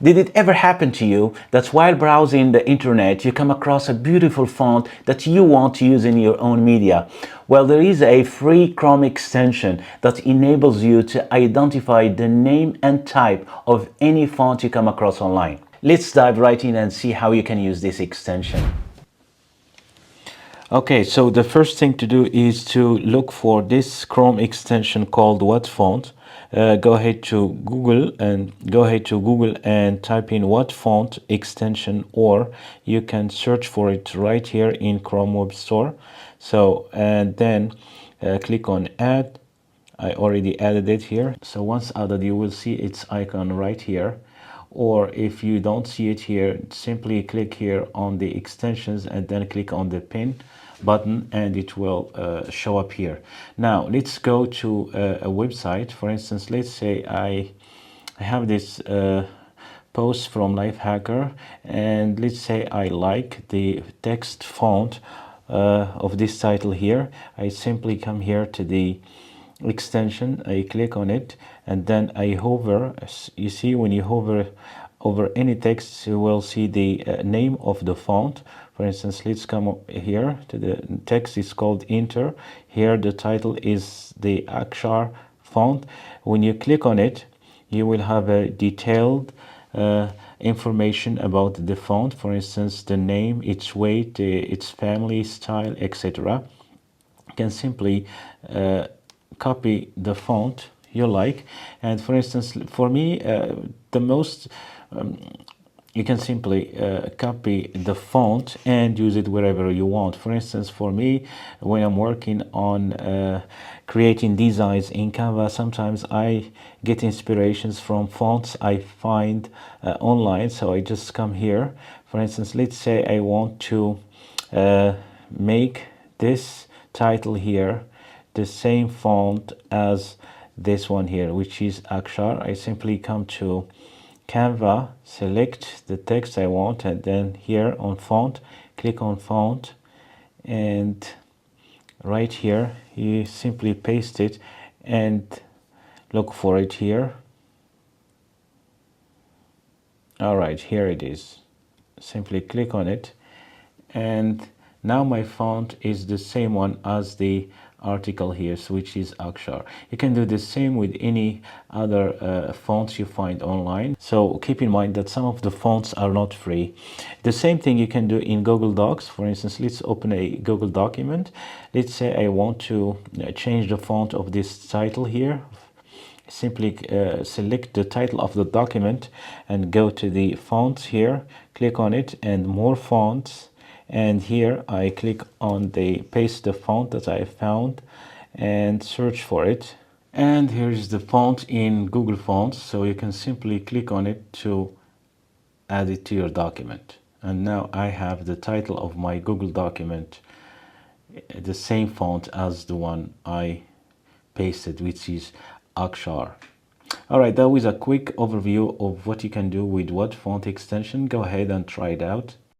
Did it ever happen to you that while browsing the internet you come across a beautiful font that you want to use in your own media? Well, there is a free Chrome extension that enables you to identify the name and type of any font you come across online. Let's dive right in and see how you can use this extension. Okay, so the first thing to do is to look for this Chrome extension called WhatFont. Go ahead to Google and type in WhatFont extension, or you can search for it right here in Chrome Web Store. So and then click on Add. I already added it here. So once added, you will see its icon right here. Or if you don't see it here, simply click here on the extensions and then click on the pin button and it will show up here. Now let's go to a website. For instance, let's say I have this post from Lifehacker, and let's say I like the text font of this title here. I simply come here to the extension, I click on it, and then I hover. You see, when you hover over any text, you will see the name of the font. For instance, let's come here to the text. Is called Inter. Here the title is the Akshar font. When you click on it, you will have a detailed information about the font. For instance, the name, its weight, its family, style, etc. You can simply copy the font you like, and for instance, for me, the most you can simply copy the font and use it wherever you want. For instance, for me, when I'm working on creating designs in Canva, sometimes I get inspirations from fonts I find online. So I just come here. For instance, let's say I want to make this title here the same font as this one here, which is Akshar. I simply come to Canva, select the text I want, and then here on font, click on font, and right here you simply paste it and look for it here. All right, here it is. Simply click on it, and now my font is the same one as the article here, which is Akshar. You can do the same with any other fonts you find online. So keep in mind that some of the fonts are not free. The same thing you can do in Google Docs. For instance, let's open a Google document. Let's say I want to change the font of this title here. Simply select the title of the document and go to the fonts here, click on it and more fonts, and here I click on the paste the font that I found and search for it, and here is the font in Google Fonts. So you can simply click on it to add it to your document, and now I have the title of my Google document the same font as the one I pasted, which is Akshar. All right, that was a quick overview of what you can do with WhatFont extension. Go ahead and try it out.